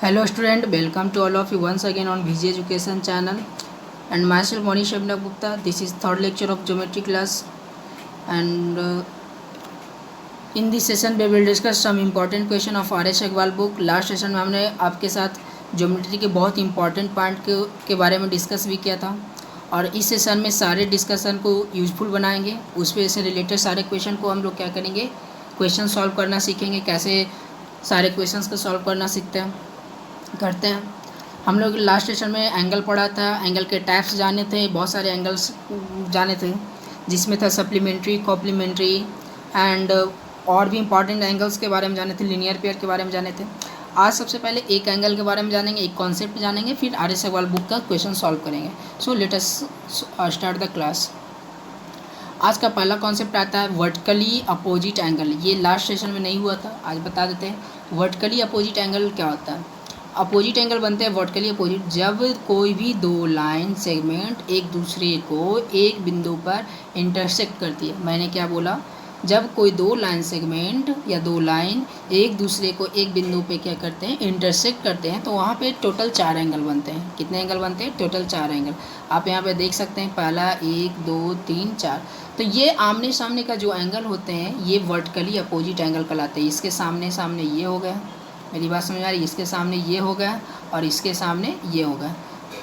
Hello student, welcome to all of you once again on VG Education channel and myself Manish Abhinav Gupta. This is third lecture of geometry class and in this session we will discuss some important question of RS Agarwal book. Last session में हमने आपके साथ geometry के बहुत important point के बारे में discuss भी किया था और इस सेशन में सारे डिस्कशन को यूजफुल बनाएंगे। उस पे से रिलेटेड सारे क्वेश्चन को हम लोग क्या करेंगे, क्वेश्चन सॉल्व करना सीखेंगे। कैसे सारे क्वेश्चंस को सॉल्व करना करते हैं। हम लोग लास्ट सेशन में एंगल पढ़ा था, एंगल के टाइप्स जाने थे, बहुत सारे एंगल्स जाने थे जिसमें था सप्लीमेंट्री, कॉम्प्लीमेंट्री एंड और भी इंपॉर्टेंट एंगल्स के बारे में जाने थे, लीनियर पेयर के बारे में जाने थे। आज सबसे पहले एक एंगल के बारे में जानेंगे, एक कॉन्सेप्ट जानेंगे, फिर RS अग्रवाल बुक का क्वेश्चन सॉल्व करेंगे। So let us start the class. आज का पहला कॉन्सेप्ट आता है वर्टिकली अपोजिट एंगल। ये लास्ट सेशन में नहीं हुआ था, आज बता देते हैं। वर्टिकली अपोजिट एंगल क्या होता है? अपोजिट एंगल बनते हैं वर्टिकली अपोजिट जब कोई भी दो लाइन सेगमेंट एक दूसरे को एक बिंदु पर इंटरसेक्ट करती है। मैंने क्या बोला? जब कोई दो लाइन सेगमेंट या दो लाइन एक दूसरे को एक बिंदु पे क्या करते हैं, इंटरसेक्ट करते हैं, तो वहाँ पे टोटल 4 एंगल बनते हैं। कितने एंगल बनते हैं? Total 4 angle. आप यहाँ पे देख सकते हैं, पहला 1 2 3 4। तो ये आमने सामने का जो एंगल होते हैं ये वर्टिकली अपोजिट एंगल कहलाते हैं। इसके सामने सामने ये हो गया, मेरी बात समझ आ रही है? इसके सामने ये हो गया और इसके सामने ये हो गया,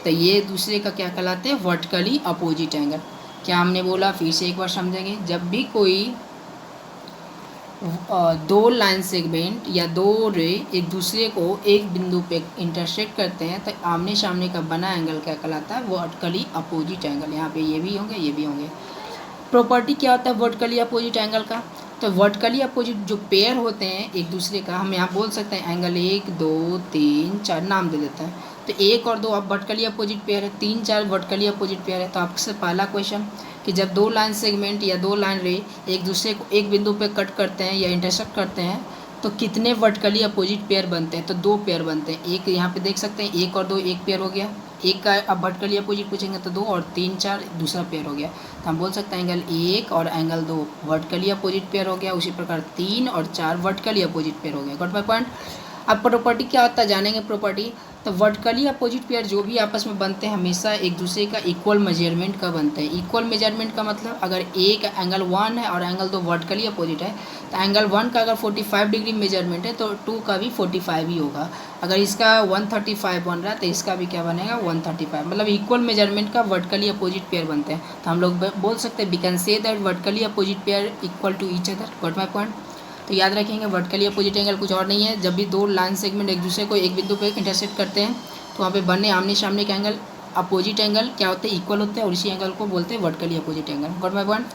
तो ये दूसरे का क्या कहलाते हैं? Vertically opposite angle. क्या हमने बोला? फिर से एक बार समझेंगे। जब भी कोई दो लाइन सेगमेंट या दो रे एक दूसरे को एक बिंदु पे इंटरसेक्ट करते हैं तो आमने सामने का बना एंगल क्या कहलाता है? Vertically opposite angle. यहाँ पे ये भी होंगे, ये भी होंगे। प्रॉपर्टी क्या होता है वर्टिकली अपोजिट एंगल का? तो वर्टिकली अपोजिट जो पेयर होते हैं एक दूसरे का, हम यहाँ बोल सकते हैं एंगल 1 2 3 4 नाम दे देते हैं। तो 1 और 2 अब वर्टिकली अपोजिट पेयर है, 3 4 वर्टिकली अपोजिट पेयर है। तो आपसे पहला क्वेश्चन कि जब दो लाइन सेगमेंट या दो लाइन रे एक दूसरे को एक बिंदु पे कट करते हैं या इंटरसेक्ट करते हैं तो कितने वर्टिकली अपोजिट पेयर बनते हैं? तो 2 पेयर बनते हैं। एक यहाँ पे देख सकते हैं, 1 और 2 एक पेयर हो गया। एक का अब वर्टिकली अपोजिट पूछेंगे तो 2 और 3 4 दूसरा पेयर हो गया। तो हम बोल सकते हैं एंगल 1 और एंगल 2 वर्टिकली अपोजिट पेयर हो गया। उसी प्रकार 3 और 4 वर्टिकली अपोजिट पेयर हो गया। Got my point? अब प्रॉपर्टी क्या होता है जानेंगे प्रॉपर्टी। तो वर्टिकली अपोजिट पेयर जो भी आपस में बनते हैं हमेशा एक दूसरे का इक्वल मेजरमेंट का बनते हैं। इक्वल मेजरमेंट का मतलब अगर एक एंगल 1 है और एंगल 2 वर्टिकली अपोजिट है तो एंगल 1 का अगर 45 डिग्री मेजरमेंट है तो 2 का भी 45 ही होगा। अगर इसका 135 बन रहा है तो इसका भी क्या बनेगा? 135। मतलब इक्वल मेजरमेंट का वर्टिकली अपोजिट पेयर बनते हैं। तो हम लोग बोल सकते हैं we can say that vertically opposite pair equal to each other. Got my point? तो याद रखेंगे वर्टिकली अपोजिट एंगल कुछ और नहीं है, जब भी दो लाइन सेगमेंट एक दूसरे को एक बिंदु पे इंटरसेक्ट करते हैं तो वहाँ पे बने आमने सामने के एंगल अपोजिट एंगल क्या होते हैं? इक्वल होते हैं और इसी एंगल को बोलते हैं vertically opposite angle. Got my point?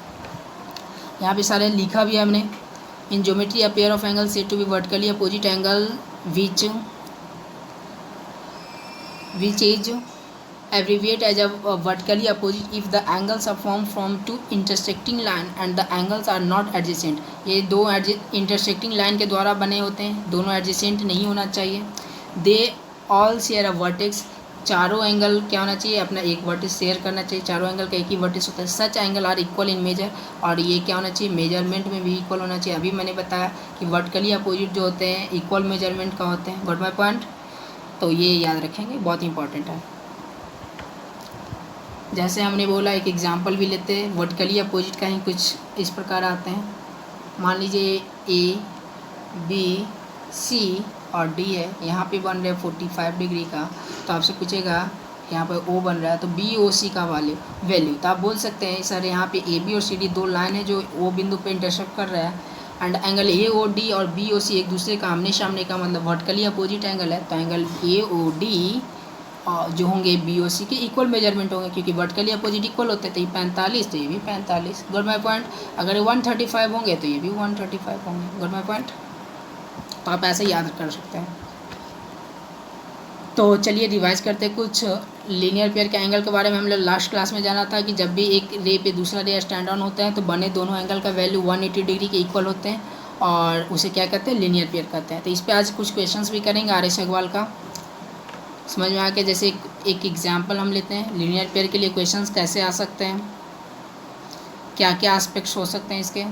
यहाँ पे सारे लिखा भी है हमने। In geometry a pair of angle said to be vertically opposite angle which is abbreviate as a vertically opposite if the angles are formed from two intersecting line and the angles are not adjacent। ये दो intersecting line के द्वारा बने होते हैं, दोनों adjacent नहीं होना चाहिए। they all share a vertex। चारों एंगल क्या होना चाहिए? अपना एक वर्टिस शेयर करना चाहिए। चारों एंगल का एक ही वर्टिस होता है। Such angle are equal in measure. और ये क्या होना चाहिए? मेजरमेंट में भी इक्वल होना चाहिए। अभी मैंने बताया कि वर्टिकली अपोजिट जो होते हैं इक्वल मेजरमेंट का होते हैं। Got my point? तो ये याद रखेंगे, बहुत इंपॉर्टेंट है। जैसे हमने बोला एक एग्जांपल भी लेते हैं। वर्टिकली अपोजिट का ही कुछ इस प्रकार आते हैं। मान लीजिए ए बी सी और डी है, यहाँ पे बन रहा है 45 डिग्री का। तो आपसे पूछेगा यहाँ पर ओ बन रहा है तो बी ओ सी का वैल्यू। तो आप बोल सकते हैं सर यहाँ पे ए बी और सी डी दो लाइन है जो ओ बिंदु पे इंटरसेक्ट कर रहा है and angle A O D और बी ओ सी एक दूसरे का आमने सामने का मतलब वर्टिकली अपोजिट एंगल है। तो एंगल ए ओ डी जो होंगे बी ओ सी के इक्वल मेजरमेंट होंगे क्योंकि वर्टिकली अपोजिट इक्वल होते हैं। तो ये 45 तो ये भी 45। Got my point? अगर 135 होंगे तो ये भी 135 होंगे। Got my point? तो आप ऐसे याद कर सकते हैं। तो चलिए रिवाइज करते हैं कुछ लीनियर पेयर के एंगल के बारे में। हम लोग लास्ट क्लास में जाना था कि जब भी एक रे पे दूसरा रे स्टैंड ऑन होता है तो बने दोनों एंगल का वैल्यू 180 डिग्री के इक्वल होते हैं और उसे क्या कहते हैं? लीनियर पेयर कहते हैं। तो इस पर आज कुछ क्वेश्चंस भी करेंगे RS अग्रवाल का, समझ में आ के। जैसे एक एग्जाम्पल हम लेते हैं लीनियर पेयर के लिए क्वेश्चंस कैसे आ सकते हैं, क्या क्या एस्पेक्ट्स हो सकते हैं इसके।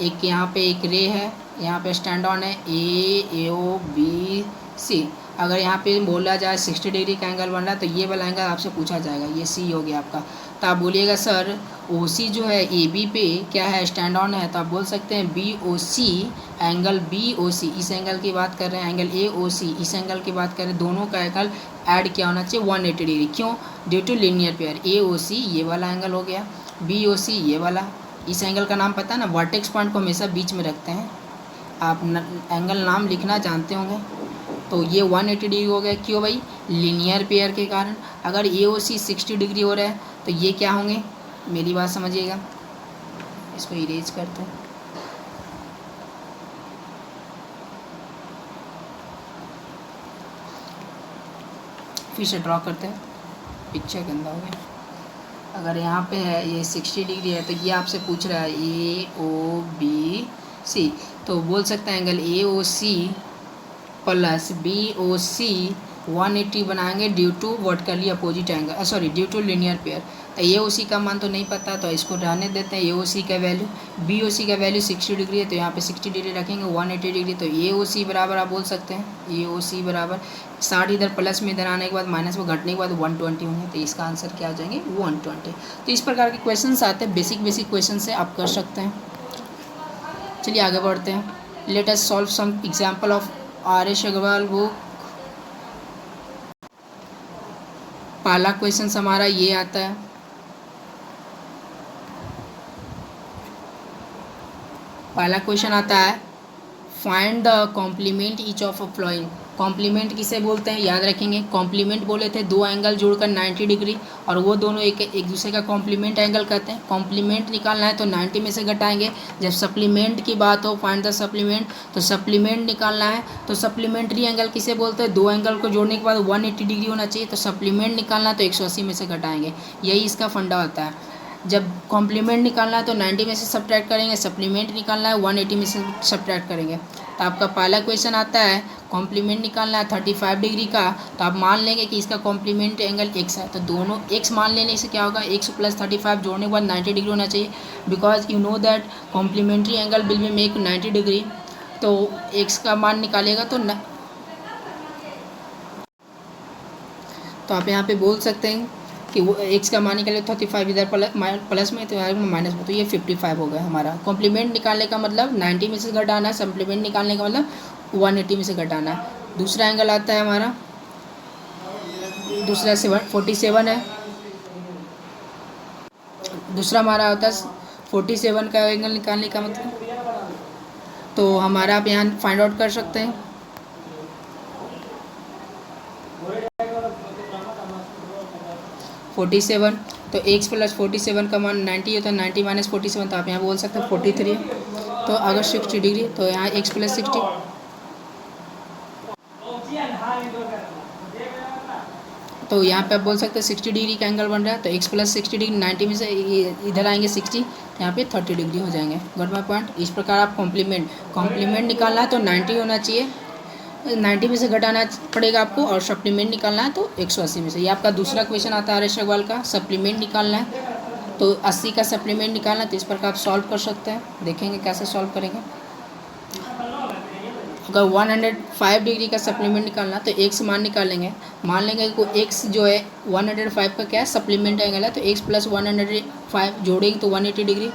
एक यहाँ पे एक रे है, यहाँ पे स्टैंड ऑन है ए ओ बी सी अगर यहाँ पे बोला जाए 60 डिग्री का एंगल बन रहा है तो ये वाला एंगल आपसे पूछा जाएगा, ये सी हो गया आपका। तो आप बोलिएगा सर ओ सी जो है ए बी पे क्या है, स्टैंड ऑन है, तो आप बोल सकते हैं B O C angle B O C, इस एंगल की बात कर रहे हैं, एंगल ए ओ सी इस एंगल की बात कर रहे हैं, दोनों का एंगल ऐड क्या होना चाहिए 180 डिग्री। क्यों? Due to linear pair. A O C ये वाला एंगल हो गया, बी ओ सी ये वाला। इस एंगल का नाम पता है ना, वर्टेक्स पॉइंट को हमेशा बीच में रखते हैं, आप एंगल नाम लिखना जानते होंगे। तो ये 180 डिग्री हो गया, क्यों भाई? लीनियर पेयर के कारण। अगर ए ओ सी 60 डिग्री हो रहा है तो ये क्या होंगे, मेरी बात समझिएगा, इसको इरेज करते हैं। फिर से ड्रॉ करते हैं, पिक्चर गंदा हो गया। अगर यहाँ पे है ये 60 डिग्री है तो ये आपसे पूछ रहा है ए ओ बी सी, तो बोल सकते हैं angle A O C plus B O C 180 बनाएंगे due to vertically opposite angle, sorry due to linear pair. तो ए ओ सी का मान तो नहीं पता, तो इसको रहने देते हैं। ए ओ सी का वैल्यू, बी ओ सी का वैल्यू 60 डिग्री है तो यहाँ पे 60 डिग्री रखेंगे, 180 डिग्री, तो ए ओ सी बराबर आप बोल सकते हैं ए ओ सी बराबर 60 इधर प्लस में इधर आने के बाद माइनस में घटने के बाद 120 होंगे, तो इसका आंसर क्या आ जाएंगे 120। तो इस प्रकार के क्वेश्चन आते हैं, बेसिक क्वेश्चन से आप कर सकते हैं। चलिए आगे बढ़ते हैं। Let us solve some example of R S Agarwal book. पहला क्वेश्चन हमारा ये आता है, पहला क्वेश्चन आता है find the complement each of a flowing. Complement किसे बोलते हैं याद रखेंगे, कॉम्प्लीमेंट बोले थे दो एंगल जोड़कर 90 डिग्री, और वो दोनों एक दूसरे का कॉम्प्लीमेंट एंगल कहते हैं। कॉम्प्लीमेंट निकालना है तो 90 में से घटाएंगे। जब सप्लीमेंट की बात हो, फाइंड द सप्लीमेंट, तो सप्लीमेंट निकालना है तो सप्लीमेंट्री एंगल किसे बोलते हैं, दो एंगल को जोड़ने के बाद 180 डिग्री होना चाहिए, तो सप्लीमेंट निकालना है तो 180 में से घटाएंगे, यही इसका फंडा होता है। जब कॉम्प्लीमेंट निकालना है तो 90 में से सब्ट्रैक्ट करेंगे, सप्लीमेंट निकालना है 180 में से सब्ट्रैक्ट करेंगे। तो आपका पहला क्वेश्चन आता है कॉम्प्लीमेंट निकालना है 35 डिग्री का, तो आप मान लेंगे कि इसका कॉम्प्लीमेंट एंगल x है, तो दोनों x मान लेने से क्या होगा, x प्लस 35 जोड़ने के बाद 90 डिग्री होना चाहिए, because you know that complementary angle will be make 90 degree. तो x का मान निकालेगा तो आप यहाँ पे बोल सकते हैं कि वो x का मान निकाले 35 इधर प्लस में तो यार माइनस में, तो ये 55 हो गया हमारा। कॉम्प्लीमेंट निकालने का मतलब 90 में से घटाना है, सप्लीमेंट निकालने का मतलब 180 में से घटाना है। दूसरा एंगल आता है हमारा, दूसरा 47 है, दूसरा हमारा होता है 47 का एंगल निकालने का मतलब, तो हमारा आप यहाँ फाइंड आउट कर सकते हैं। (47) तो x प्लस 47 का मान 90 होता है, 90 माइनस 47, तो आप यहाँ बोल सकते हैं 43। तो अगर 60 डिग्री तो यहाँ x प्लस 60, तो यहाँ पे आप बोल सकते हैं 60 डिग्री का एंगल बन रहा है, तो x प्लस 60 डिग्री 90 में से इधर आएंगे 60, यहाँ पे 30 डिग्री हो जाएंगे। Got my point. इस प्रकार आप कॉम्प्लीमेंट निकालना है तो 90 होना चाहिए, 90 में से घटाना पड़ेगा आपको, और सप्लीमेंट निकालना है तो 180 में से। ये आपका दूसरा क्वेश्चन आता है आर एस अग्रवाल का, सप्लीमेंट निकालना है तो 80 का सप्लीमेंट निकालना है, तो इस प्रकार आप सॉल्व कर सकते हैं। देखेंगे कैसे सॉल्व करेंगे। अगर 105 डिग्री का सप्लीमेंट निकालना तो x मान निकालेंगे, मान लेंगे कि x जो है 105 का क्या है सप्लीमेंट एंगल है, तो x प्लस 105 जोड़ेंगे तो 180 डिग्री,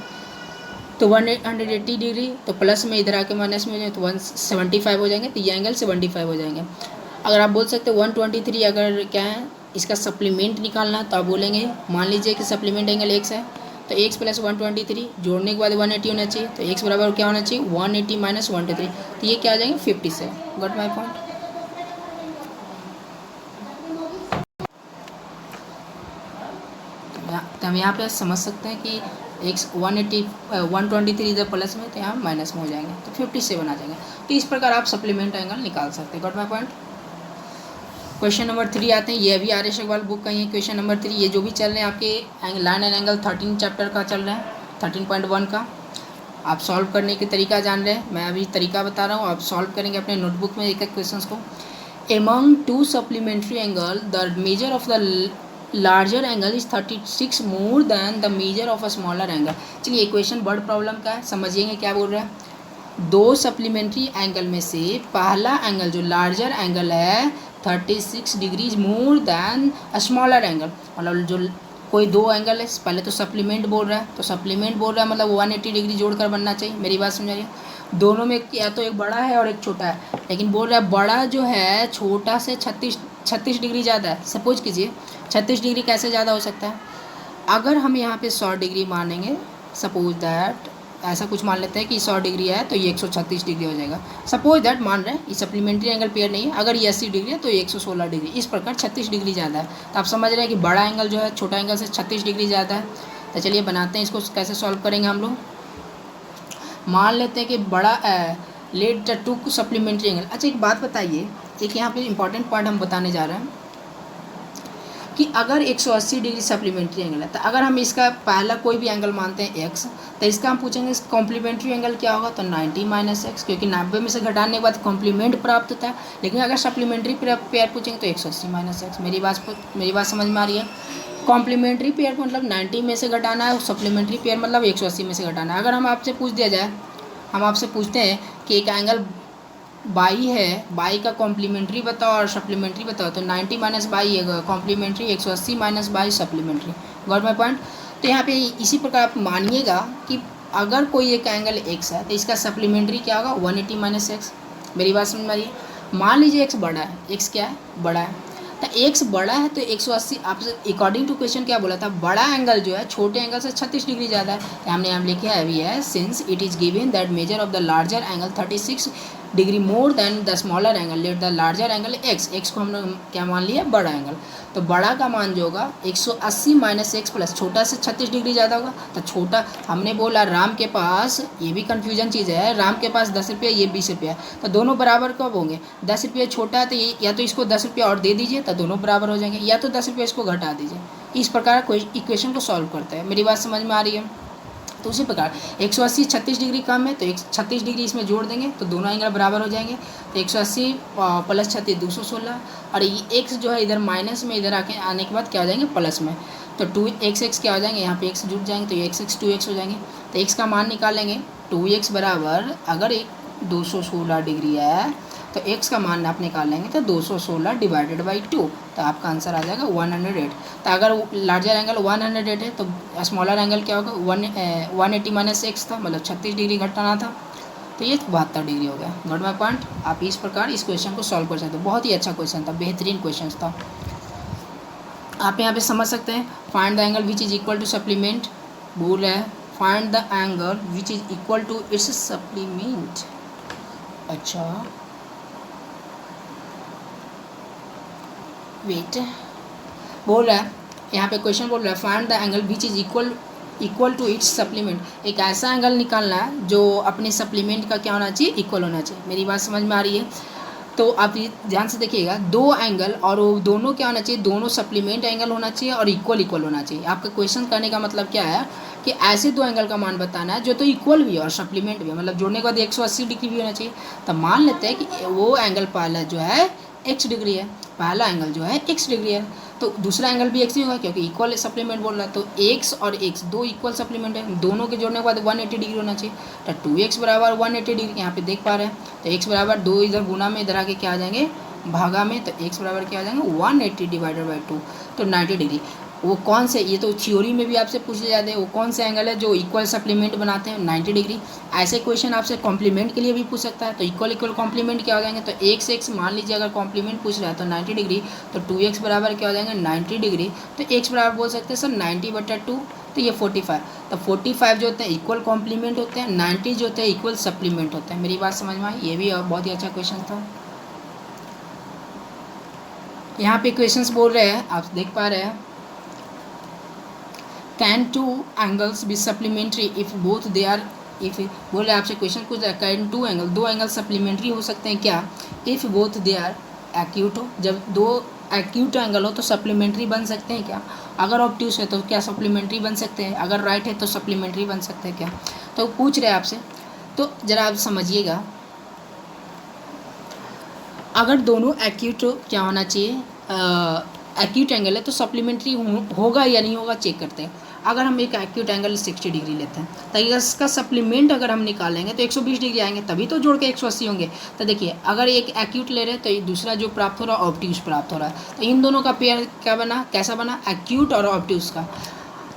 तो 180 डिग्री तो प्लस में इधर आके माइनस में हो जाए तो 175 हो जाएंगे, तो ये एंगल 75 हो जाएंगे। अगर आप बोल सकते हैं 123 अगर क्या है इसका सप्लीमेंट निकालना, तो आप बोलेंगे मान लीजिए कि सप्लीमेंट एंगल x है, तो x प्लस 123 जोड़ने के बाद 180 होना चाहिए, तो x बराबर क्या होना चाहिए 180 माइनस 123, तो ये क्या आ जाएंगे 57। Got my point. तो हम यहाँ पे समझ सकते हैं कि x 123 इधर प्लस में तो यहाँ माइनस में हो जाएंगे, तो 57 आ जाएंगे। तो इस प्रकार आप सप्लीमेंट एंगल निकाल सकते हैं। Got my point. Question number 3 आते हैं, ये भी आर एस अग्रवाल बुक का ही है। क्वेश्चन नंबर 3 ये जो भी चल रहे हैं आपके लाइन एंड एंगल 13 चैप्टर का चल रहा है, 13.1 का। आप सॉल्व करने के तरीका जान रहे हैं, मैं अभी तरीका बता रहा हूँ, आप सॉल्व करेंगे अपने नोटबुक में एक एक क्वेश्चन को। Among to supplementary angle the measure of the larger angle is 36 more than the measure of a smaller angle. चलिए इक्वेशन वर्ड प्रॉब्लम का है, समझिएगा क्या बोल रहा है। दो सप्लीमेंट्री एंगल में से पहला एंगल जो लार्जर एंगल है 36 degrees more than a smaller angle. मतलब जो कोई दो एंगल है, पहले तो सप्लीमेंट बोल रहा है, तो सप्लीमेंट बोल रहा है मतलब 180 डिग्री जोड़कर बनना चाहिए। मेरी बात समझ रही है? दोनों में या तो एक बड़ा है और एक छोटा है, लेकिन बोल रहा है बड़ा जो है छोटा से 36 डिग्री ज़्यादा है। सपोज कीजिए 36 डिग्री कैसे ज़्यादा हो सकता है? अगर हम यहाँ पे 100 डिग्री मानेंगे, सपोज दैट ऐसा कुछ मान लेते हैं कि 100 डिग्री है तो ये 136 डिग्री हो जाएगा। सपोज दैट मान रहे हैं ये सप्लीमेंट्री एंगल पेयर नहीं है। अगर ये 80 डिग्री है तो ये 116 डिग्री, इस प्रकार 36 डिग्री ज़्यादा है। तो आप समझ रहे हैं कि बड़ा एंगल जो है छोटा एंगल से 36 डिग्री ज़्यादा है। तो चलिए बनाते हैं इसको, कैसे सॉल्व करेंगे हम लोग। मान लेते हैं कि बड़ा let the two supplementary angle. अच्छा एक बात बताइए, एक यहाँ पे इंपॉर्टेंट पॉइंट हम बताने जा रहे हैं कि अगर 180 डिग्री सप्लीमेंट्री एंगल है तो अगर हम इसका पहला कोई भी एंगल मानते हैं x, तो इसका हम पूछेंगे कॉम्प्लीमेंट्री एंगल क्या होगा, तो 90 माइनस एक्स, क्योंकि 90 में से घटाने के बाद कॉम्प्लीमेंट प्राप्त होता है। लेकिन अगर सप्लीमेंट्री पेयर पूछेंगे तो 180 माइनस एक्स। मेरी बात समझ में आ रही है? कॉम्प्लीमेंट्री पेयर मतलब 90 में से घटाना है, सप्लीमेंट्री पेयर मतलब 180 में से घटाना है। अगर हम आपसे पूछ दिया जाए, हम आपसे पूछते हैं कि एक एंगल बाई है, बाई का कॉम्प्लीमेंट्री बताओ और सप्लीमेंट्री बताओ, तो 90 माइनस बाई है complementary, 180 minus y supplementary. Got my point? तो यहाँ पे इसी प्रकार आप मानिएगा कि अगर कोई एक एंगल एक्स है तो इसका सप्लीमेंट्री क्या होगा, 180 माइनस एक्स। मेरी बात समझ में आ रही है? मान लीजिए एक्स बड़ा है, एक्स क्या है, बड़ा है, तो एक्स बड़ा है तो 180 आपसे अकॉर्डिंग टू क्वेश्चन क्या बोला था, बड़ा एंगल जो है छोटे एंगल से 36 डिग्री ज़्यादा है। तो हमने यहाँ लिखा है अभी है, since it is given that measure of the larger angle 36 degree more than the smaller angle, let the larger angle x को हमने क्या मान लिया, बड़ा एंगल। तो बड़ा का मान जो होगा 180 माइनस एक्स प्लस छोटा से 36 डिग्री ज़्यादा होगा। तो छोटा हमने बोला राम के पास, ये भी कन्फ्यूजन चीज़ है, राम के पास 10 रुपये, ये 20 रुपया, तो दोनों बराबर कब होंगे, 10 रुपये छोटा है तो ये या तो इसको 10 रुपया और दे दीजिए तो दोनों बराबर हो जाएंगे, या तो 10 रुपये इसको घटा दीजिए। इस प्रकार कोई इक्वेशन को सॉल्व करता है। मेरी बात समझ में आ रही है? तो उसी प्रकार 180 36 डिग्री कम है तो 36 डिग्री इसमें जोड़ देंगे तो दोनों एंगल बराबर हो जाएंगे। तो 180 प्लस 36 216, और ये एक्स जो है इधर माइनस में, इधर आने के बाद क्या हो जाएंगे, प्लस में। तो 2x क्या हो जाएंगे, यहाँ पे एक्स जुड़ जाएंगे तो ये x 2x हो जाएंगे। तो x का मान निकालेंगे, 2x बराबर अगर एक 216 डिग्री है तो x का मान आप निकाल लेंगे तो 216 डिवाइडेड बाई 2, तो आपका आंसर आ जाएगा 108। तो अगर लार्जर एंगल 108 है तो स्मॉलर एंगल क्या होगा, 180 माइनस एक्स था, मतलब 36 डिग्री घटाना था, तो ये 72 डिग्री हो गया। Note my point? आप इस प्रकार इस क्वेश्चन को सॉल्व कर सकते हो। बहुत ही अच्छा क्वेश्चन था, बेहतरीन क्वेश्चन था। आप यहाँ पे समझ सकते हैं, find the angle which is equal to supplement बोल रहा है, find the angle which is equal to its supplement. अच्छा वेट, बोल रहा है यहाँ पे क्वेश्चन बोल रहा है find the angle which is equal to its supplement. एक ऐसा एंगल निकालना है जो अपने सप्लीमेंट का क्या होना चाहिए, इक्वल होना चाहिए। मेरी बात समझ में आ रही है? तो आप ध्यान से देखिएगा, दो एंगल और वो दोनों क्या होना चाहिए, दोनों सप्लीमेंट एंगल होना चाहिए और इक्वल होना चाहिए। आपका क्वेश्चन करने का मतलब क्या है कि ऐसे दो एंगल का मान बताना है जो तो इक्वल भी है और सप्लीमेंट भी है, मतलब जोड़ने के बाद 180 डिग्री भी होना चाहिए। तो मान लेते हैं कि वो एंगल पहला जो है x डिग्री है, पहला एंगल जो है x डिग्री है, तो दूसरा एंगल भी x ही होगा क्योंकि इक्वल सप्लीमेंट बोल रहा है। तो x और x दो इक्वल सप्लीमेंट है, दोनों के जोड़ने के बाद 180 डिग्री होना चाहिए। तो 2x बराबर 180 डिग्री यहाँ पे देख पा रहे हैं। तो x बराबर 2 इधर गुना में, इधर आके क्या आ जाएंगे, भागा में, तो x बराबर क्या आ जाएंगे 180 डिवाइडेड बाई 2, तो 90 डिग्री। वो कौन से, ये तो थ्योरी में भी आपसे पूछे जाते हैं, वो कौन से एंगल है जो इक्वल सप्लीमेंट बनाते हैं, 90 डिग्री। ऐसे क्वेश्चन आपसे कॉम्प्लीमेंट के लिए भी पूछ सकता है। तो इक्वल कॉम्प्लीमेंट क्या हो जाएंगे, तो x मान लीजिए अगर कॉम्प्लीमेंट पूछ रहा है तो 90 डिग्री, तो 2x बराबर क्या हो जाएंगे 90 डिग्री। तो x बराबर बोल सकते हैं सर 90/2, तो ये 45। तो 45 जो होते हैं इक्वल कॉम्प्लीमेंट होते हैं, 90 जो होते हैं इक्वल सप्लीमेंट होते हैं। मेरी बात समझ में आई? ये भी बहुत ही अच्छा क्वेश्चन था। यहाँ पे क्वेश्चंस बोल रहे हैं, आप देख पा रहे हैं, can two angles be supplementary if both they are, if बोल रहे आपसे क्वेश्चन पूछ रहा है कैन टू एंगल, दो एंगल सप्लीमेंट्री हो सकते हैं क्या, if both they are acute हो, जब दो एक्यूट एंगल हो तो सप्लीमेंट्री बन सकते हैं क्या, अगर ऑब्ट्यूस है तो क्या सप्लीमेंट्री बन सकते हैं, अगर राइट है तो सप्लीमेंट्री बन सकते हैं क्या। तो पूछ रहे हैं आपसे, तो ज़रा आप समझिएगा, अगर दोनों एक्यूट क्या होना चाहिए, एक्यूट एंगल है तो सप्लीमेंट्री होगा या नहीं होगा चेक करते हैं। अगर हम एक एक्यूट एंगल 60 डिग्री लेते हैं तो इसका सप्लीमेंट अगर हम निकालेंगे तो 120 डिग्री आएंगे, तभी तो जोड़ के 180 होंगे। तो देखिए अगर एक एक्यूट ले रहे हैं तो दूसरा जो प्राप्त हो रहा है ऑब्ट्यूस प्राप्त हो रहा है। तो इन दोनों का पेयर क्या बना, कैसा बना, एक्यूट और ऑब्ट्यूस का।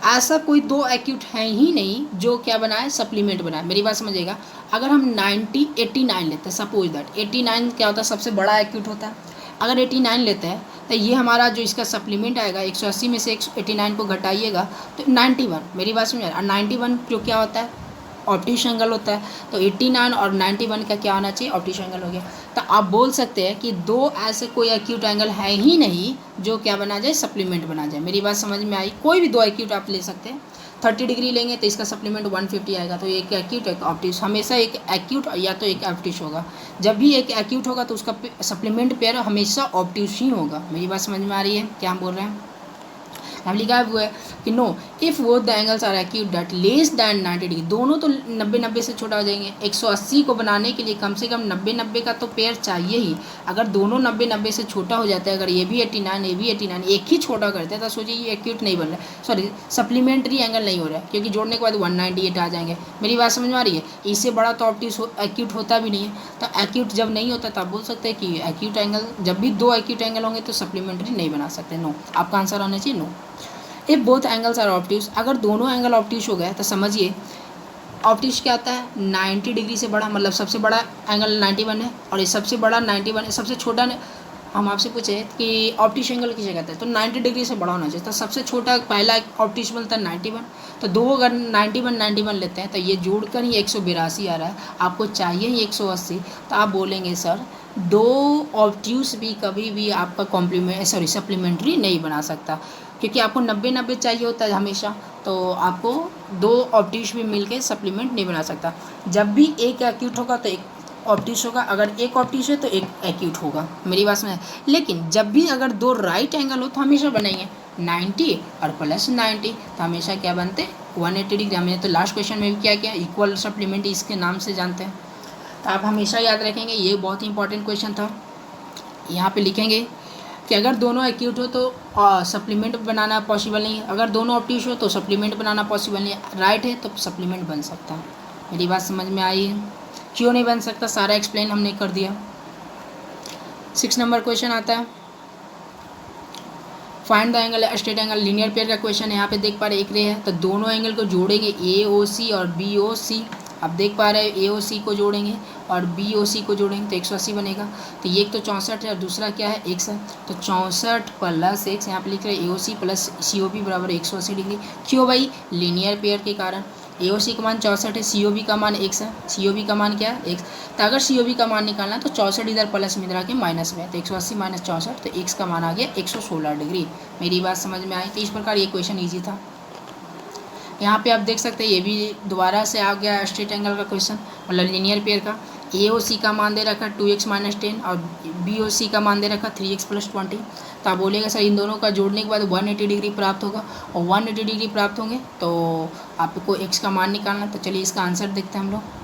ऐसा कोई दो एक्यूट है ही नहीं जो क्या बनाए, सप्लीमेंट बनाए। मेरी बात समझिएगा, अगर हम 89 लेते हैं, सपोज दैट 89 क्या होता है, सबसे बड़ा एक्यूट होता है। अगर 89 लेते हैं तो ये हमारा जो इसका सप्लीमेंट आएगा 180 में से 89 को घटाइएगा तो 91। मेरी बात समझ, 91 जो क्या होता है, ऑब्ट्यूस एंगल होता है। तो 89 और 91 का क्या होना चाहिए, ऑब्ट्यूस एंगल हो गया। तो आप बोल सकते हैं कि दो ऐसे कोई एक्यूट एंगल है ही नहीं जो क्या बना जाए, सप्लीमेंट बना जाए। मेरी बात समझ में आई। कोई भी दो एक्यूट आप ले सकते हैं। 30 डिग्री लेंगे तो इसका सप्लीमेंट 150 आएगा। तो एक एक्यूट एक ऑब्ट्यूस, हमेशा एक एक्यूट या तो एक ऑब्ट्यूस होगा। जब भी एक एक्यूट होगा तो उसका सप्लीमेंट पेयर हमेशा ऑब्ट्यूस ही होगा। मेरी बात समझ में आ रही है क्या हम बोल रहे हैं। हम लिखा है वो है कि no if both the angles are acute that less than 90 degree, दोनों तो 90 से छोटा हो जाएंगे। 180 को बनाने के लिए कम से कम 90 का तो पेयर चाहिए ही। अगर दोनों 90 से छोटा हो जाता है, अगर ये भी 89 ये भी 89 एक ही छोटा करते हैं तो सोचिए ये एक्यूट नहीं बन रहा है, सॉरी सप्लीमेंट्री एंगल नहीं हो रहा है, क्योंकि जोड़ने के बाद 198 आ जाएंगे। मेरी बात समझ में आ रही है। इससे बड़ा तो ऑब्ट्यूस एक्यूट होता भी नहीं है। तो एक्यूट जब नहीं होता तब बोल सकते हैं कि एक्यूट एंगल, जब भी दो एक्यूट एंगल होंगे तो सप्लीमेंट्री नहीं बना सकते। नो, आपका आंसर होना चाहिए no. If both angles are obtuse, अगर दोनों एंगल ऑब्ट्यूस हो गए तो समझिए ऑब्ट्यूस क्या आता है, 90 डिग्री से बड़ा, मतलब सबसे बड़ा एंगल 91 है और ये सबसे बड़ा 91 है, सबसे छोटा ने हम आपसे पूछे कि ऑब्ट्यूस एंगल किसे कहते हैं, तो 90 डिग्री से बड़ा होना चाहिए। तो सबसे छोटा पहला ऑब्ट्यूस बनता है 91। तो दो अगर 91 लेते हैं तो ये जोड़कर ही 182 आ रहा है, आपको चाहिए ही 180। तो आप बोलेंगे सर दो ऑब्ट्यूस भी कभी भी आपका सप्लीमेंट्री नहीं बना सकता, क्योंकि आपको 90 चाहिए होता है हमेशा। तो आपको दो ऑब्ट्यूस भी मिलके सप्लीमेंट नहीं बना सकता। जब भी एक एक्यूट होगा तो एक ऑब्ट्यूस होगा, अगर एक ऑब्ट्यूस है तो एक एक्यूट होगा। मेरी बात में, लेकिन जब भी अगर दो राइट एंगल हो तो हमेशा बनेंगे 90 और प्लस 90, तो हमेशा क्या बनते 180 डिग्री। हमने तो लास्ट क्वेश्चन में भी क्या किया, इक्वल सप्लीमेंट इसके नाम से जानते हैं। तो आप हमेशा याद रखेंगे, ये बहुत ही इंपॉर्टेंट क्वेश्चन था। यहाँ पे लिखेंगे कि अगर दोनों एक्यूट हो तो सप्लीमेंट बनाना पॉसिबल नहीं है, अगर दोनों ऑब्ट्यूस हो तो सप्लीमेंट बनाना पॉसिबल नहीं है, राइट है तो सप्लीमेंट बन सकता है। मेरी बात समझ में आई है। क्यों नहीं बन सकता, सारा एक्सप्लेन हमने कर दिया। 6 नंबर क्वेश्चन आता है, find the angle straight angle linear pair का क्वेश्चन है। यहाँ पे देख पा रहे एक रे है, तो दोनों एंगल को जोड़ेंगे AOC और BOC। आप देख पा रहे हैं AOC को जोड़ेंगे और BOC को जोड़ेंगे तो 180 बनेगा। तो ये एक तो 64 है और दूसरा क्या है x है। तो 64 प्लस x, यहाँ पे लिख रहे हैं AOC प्लस COP बराबर 180 डिग्री। क्यों भाई, लीनियर पेयर के कारण। AOC का मान 64 है, COP का मान x है। COP का मान क्या है, x। तो अगर COP का मान निकालना है तो 64 इधर प्लस में इधर आके माइनस में, तो 180 माइनस 64, तो x का मान आ गया 116 डिग्री। मेरी बात समझ में आई। तो इस प्रकार ये क्वेश्चन ईजी था। यहाँ पे आप देख सकते हैं ये भी दोबारा से आ गया स्ट्रेट एंगल का क्वेश्चन, मतलब लीनियर पेयर का। AOC का मान दे रखा 2x माइनस 10 और BOC का मान दे रखा 3x प्लस 20। तो आप बोलेगा सर इन दोनों का जोड़ने के बाद 180 डिग्री प्राप्त होगा, और 180 डिग्री प्राप्त होंगे तो आपको x का मान निकालना। तो चलिए इसका आंसर देखते हैं हम लोग।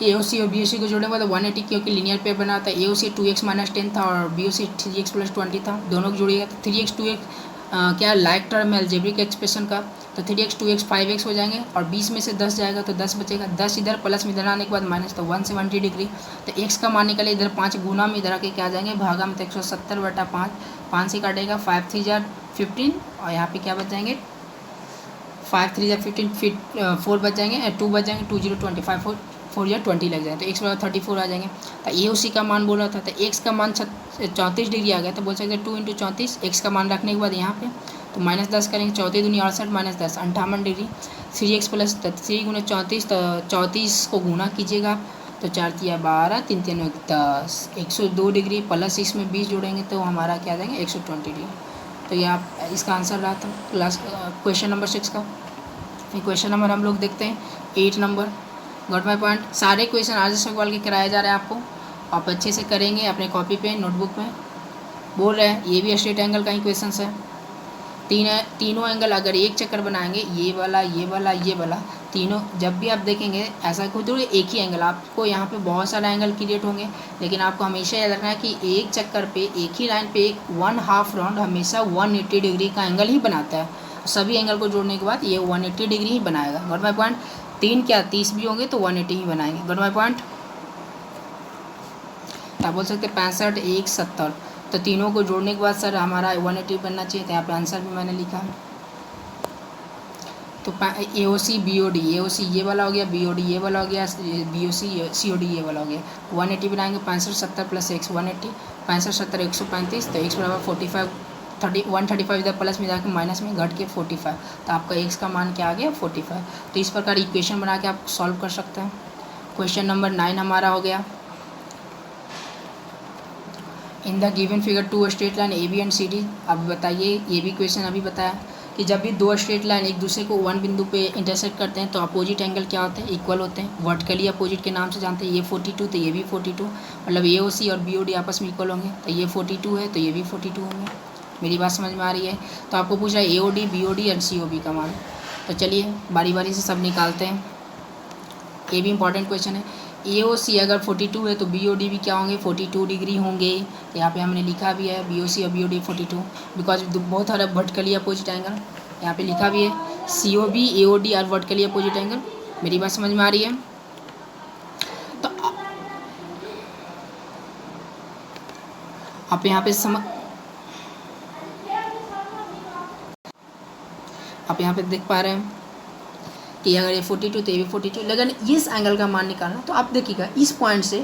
AOC और BOC को जोड़ने के बाद 180, क्योंकि लीनियर पेयर बना था। AOC 2x माइनस 10 था और BOC 3x प्लस 20 था। दोनों को जोड़िएगा तो 3x 2x क्या लाइक टर्म है अलजेब्रिक एक्सप्रेशन का, तो 3x 2x 5x हो जाएंगे और 20 में से 10 जाएगा तो 10 बचेगा। 10 इधर प्लस में इधर आने के बाद माइनस, तो 170 डिग्री। तो x का मान निकले इधर 5 गुना में इधर आके क्या आ जाएंगे भागा में, तो 170/5, 5 से काटेगा 5 3 जार 15 और यहाँ पे क्या बच जाएंगे 5 3 जार 15, फिर 4 बच जाएंगे, 2 बच जाएंगे, 2 0 25, 4 या 20 लग जाए, तो x बराबर 34 आ जाएंगे। तो AOC का मान बोला था, तो x का मान 34 डिग्री आ गया, तो बोल सकते हैं 2 × 34। x का मान रखने के बाद यहाँ पे तो माइनस 10 करेंगे, 34 दूनी 68 माइनस 10 58 डिग्री। 3x प्लस 3 × 34, तो 34 को गुना कीजिएगा आप, तो 4 × 12 3 3 10, 102 डिग्री प्लस इसमें 20 जोड़ेंगे तो हमारा क्या आ जाएंगे 120 डिग्री। तो ये आप इसका आंसर रहा था क्लास क्वेश्चन नंबर 6 का। फिर क्वेश्चन नंबर हम लोग देखते हैं 8 नंबर। Got my point. सारे क्वेश्चन राजेश अग्रवाल के कराए जा रहे हैं आपको, आप अच्छे से करेंगे अपने कॉपी पे नोटबुक में। बोल रहे हैं ये भी स्ट्रेट एंगल का ही क्वेश्चन है। तीनों एंगल अगर एक चक्कर बनाएंगे, ये वाला ये वाला ये वाला, तीनों जब भी आप देखेंगे ऐसा कोई थोड़ी एक ही एंगल, आपको यहाँ पे बहुत सारे एंगल क्रिएट होंगे, लेकिन आपको हमेशा याद रखना है कि एक चक्कर पे एक ही लाइन पे 1/2 राउंड हमेशा 180 डिग्री का एंगल ही बनाता है। सभी एंगल को जोड़ने के बाद ये 180 डिग्री ही बनाएगा। Got my point. 3 क्या 30 भी होंगे तो 180 ही बनाएंगे। Got my point. आप बोल सकते 65 1 70, तो तीनों को जोड़ने के बाद सर हमारा 180 बनना चाहिए, तो यहाँ पे आंसर भी मैंने लिखा है। तो AOC BOD, AOC ये वाला हो गया, BOD ये वाला हो गया, BOC COD ये वाला हो गया। 180 बनाएंगे, 65 70 प्लस x 180, 65 70 135, तो x बराबर 45, 135 इधर प्लस में जाकर माइनस में घट के 45, तो आपका x का मान क्या आ गया 45। तो इस प्रकार इक्वेशन बना के आप सॉल्व कर सकते हैं। क्वेश्चन नंबर 9 हमारा हो गया। इन the given figure 2 straight line AB and CD, अब बताइए, ये भी क्वेश्चन अभी बताया कि जब भी 2 स्ट्रेट लाइन एक दूसरे को 1 बिंदु पे इंटरसेक्ट करते हैं तो अपोजिट एंगल क्या होते हैं, इक्वल होते हैं। वर्टिकली अपोजिट के नाम से जानते हैं। ये 42 तो ये भी 42, मतलब AOC और BOD आपस में इक्वल होंगे, तो ये 42 है तो ये भी 42 होंगे। मेरी बात समझ में आ रही है। तो आपको पूछ रहा है AOD BOD एंड COB का मान। तो चलिए बारी बारी से सब निकालते हैं। ये भी इंपॉर्टेंट क्वेश्चन है। AOC अगर 42 है तो BOD भी क्या होंगे 42 डिग्री होंगे। यहाँ पे हमने लिखा भी है BOC और BOD 42, बिकॉज बहुत सारा वर्टिकली अपोजिट एंगल। यहाँ पे लिखा भी है COB AOD और वर्टिकली अपोजिट एंगल। मेरी बात समझ में आ रही है। तो आप यहाँ पे आप यहाँ पे देख पा रहे हैं कि अगर ये 42 तो ये भी 42, लेकिन इस एंगल का मान निकालना, तो आप देखिएगा इस पॉइंट से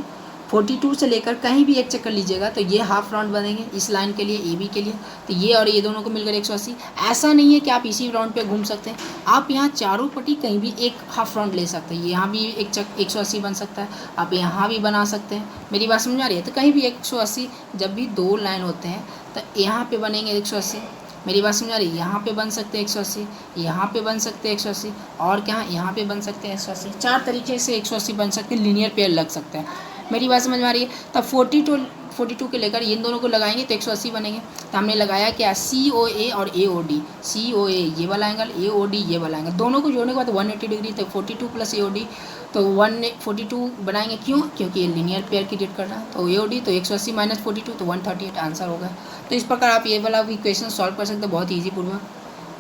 42 से लेकर कहीं भी एक चक्कर लीजिएगा तो ये हाफ राउंड बनेंगे इस लाइन के लिए AB के लिए, तो ये और ये दोनों को मिलकर 180। ऐसा नहीं है कि आप इसी राउंड पे घूम सकते हैं, आप यहाँ चारों पट्टी कहीं भी एक हाफ राउंड ले सकते हैं। यहाँ भी एक 180 बन सकता है, आप यहाँ भी बना सकते हैं। मेरी बात समझ आ रही है। तो कहीं भी 180, जब भी 2 लाइन होते हैं तो यहाँ पर बनेंगे 180। मेरी बात समझ आ रही है। यहाँ पे बन सकते हैं 180, यहाँ पे बन सकते हैं 180, और क्या यहाँ पे बन सकते हैं 180। 4 तरीके से 180 बन सकते हैं, लीनियर पेयर लग सकते हैं। मेरी बात समझ में आ रही है। तब 42 के लेकर इन दोनों को लगाएंगे तो 180 बनेंगे। तो हमने लगाया क्या COA और AOD। COA ये वाला एंगल, AOD ये वाला एंगल, दोनों को जोड़ने के बाद 180 डिग्री, तो 42 प्लस AOD तो 142 बनाएंगे। क्यों? क्योंकि ये लीनियर पेयर क्रिएट कर रहा है। तो AOD तो 180 माइनस 42 तो 138 आंसर होगा। तो इस प्रकार आप ये वाला भी क्वेश्चन सॉल्व कर सकते हैं बहुत ईजी पूर्वक।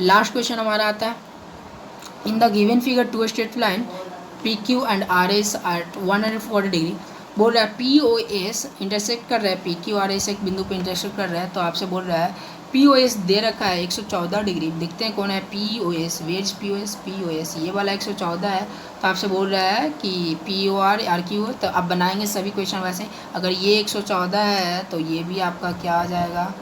लास्ट क्वेश्चन हमारा आता है। In the given figure 2 straight line PQ and RS at 140 degree. बोल रहा है POS इंटरसेक्ट कर रहा है, PQ RS एक बिंदु पे इंटरसेक्ट कर रहा है। तो आपसे बोल रहा है POS दे रखा है 114 डिग्री। देखते हैं कौन है POS। वेयर इज POS ये वाला 114 है। तो आपसे बोल रहा है कि POR RQ। तो अब बनाएंगे सभी क्वेश्चन वैसे। अगर ये 114 है तो ये भी आपका क्या आ जाएगा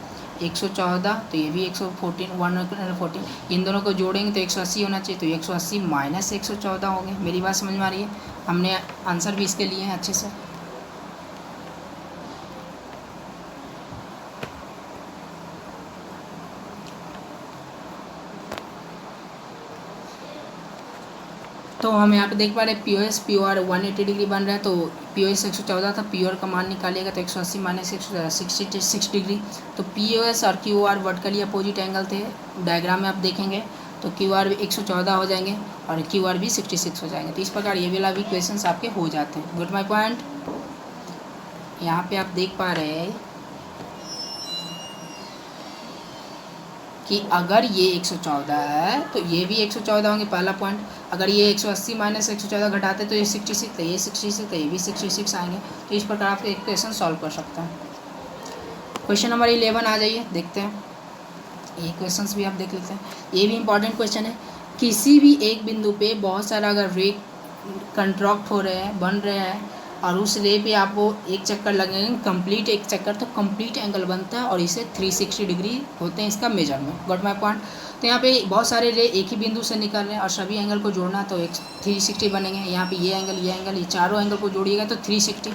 114, तो ये भी 114, इन दोनों को जोड़ेंगे तो 180 होना चाहिए, तो 180 माइनस 114 होंगे। मेरी बात समझ में आ रही है। हमने आंसर भी इसके लिए है अच्छे से। तो हम यहाँ पे देख पा रहे हैं POS POR 180 डिग्री बन रहा है। तो POS 114 था, POR का मान निकालिएगा तो 180 माइनस 66 डिग्री। तो POS और QR वर्टिकली अपोजिट एंगल थे। डायग्राम में आप देखेंगे तो QR भी 114 हो जाएंगे और QR भी 66 हो जाएंगे। तो इस प्रकार ये वाला भी क्वेश्चन आपके हो जाते हैं। Good my point. यहाँ पे आप देख पा रहे हैं कि अगर ये 114 है तो ये भी 114 होंगे, पहला पॉइंट। अगर ये 180 माइनस 114 घटाते तो ये 66, तो ये 66, तो ये भी 66 आएंगे। तो इस प्रकार आप एक क्वेश्चन सॉल्व कर सकते हैं। क्वेश्चन नंबर 11 आ जाइए, देखते हैं। ये क्वेश्चंस भी आप देख लेते हैं। ये भी इंपॉर्टेंट क्वेश्चन है। किसी भी एक बिंदु पे बहुत सारा अगर रे कंट्रैक्ट हो रहे हैं, बन रहे हैं, और उस रे पे आपको एक चक्कर लगेंगे, कंप्लीट एक चक्कर, तो कंप्लीट एंगल बनता है और इसे 360 डिग्री होते हैं इसका मेजरमेंट। Got my point. तो यहाँ पे बहुत सारे रे एक ही बिंदु से निकल रहे हैं और सभी एंगल को जोड़ना तो एक 360 बनेंगे। यहाँ पे ये एंगल, ये चारों एंगल को जोड़िएगा तो 360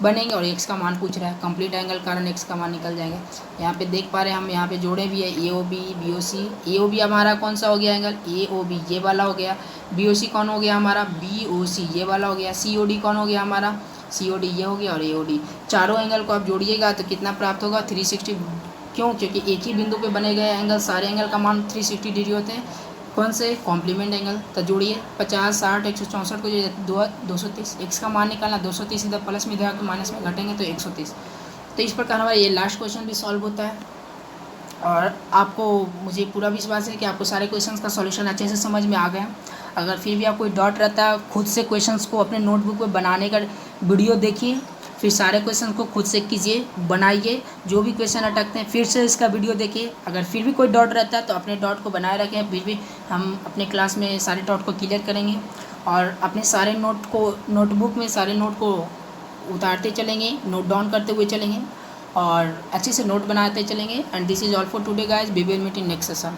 बनेंगे। और एक्स का मान पूछ रहा है, कंप्लीट एंगल कारण एक्स का मान निकल जाएंगे। यहाँ पे देख पा रहे हैं हम, यहाँ पे जोड़े भी है AOB BOC। AOB हमारा कौन सा हो गया एंगल AOB ये वाला हो गया। BOC कौन हो गया हमारा BOC ये वाला हो गया। COD कौन हो गया हमारा COD ये हो गया। और AOD चारों एंगल को आप जोड़िएगा तो कितना प्राप्त होगा 360। क्यों? क्योंकि एक ही बिंदु पे बने गए एंगल, सारे एंगल का मान 360 डिग्री होते हैं। कौन से कॉम्प्लीमेंट एंगल। तो जोड़िए 50, 60, 164 को जो 230, एक्स का मान निकालना 230, इधर प्लस में इधर माइनस में घटेंगे तो 130। तो इस प्रकार हमारा ये लास्ट क्वेश्चन भी सॉल्व होता है। और आपको मुझे पूरा विश्वास है कि आपको सारे क्वेश्चंस का सॉल्यूशन अच्छे से समझ में आ गया। अगर फिर भी आप कोई डाउट रहता है, खुद से क्वेश्चंस को अपने नोटबुक में बनाने का वीडियो देखिए, फिर सारे क्वेश्चन को खुद से कीजिए, बनाइए, जो भी क्वेश्चन अटकते हैं फिर से इसका वीडियो देखिए। अगर फिर भी कोई डाउट रहता है तो अपने डाउट को बनाए रखें, फिर भी हम अपने क्लास में सारे डाउट को क्लियर करेंगे। और अपने सारे नोटबुक में सारे नोट को उतारते चलेंगे, नोट डाउन करते हुए चलेंगे और अच्छे से नोट बनाते चलेंगे। And this is all for today guys, we will meet in next session.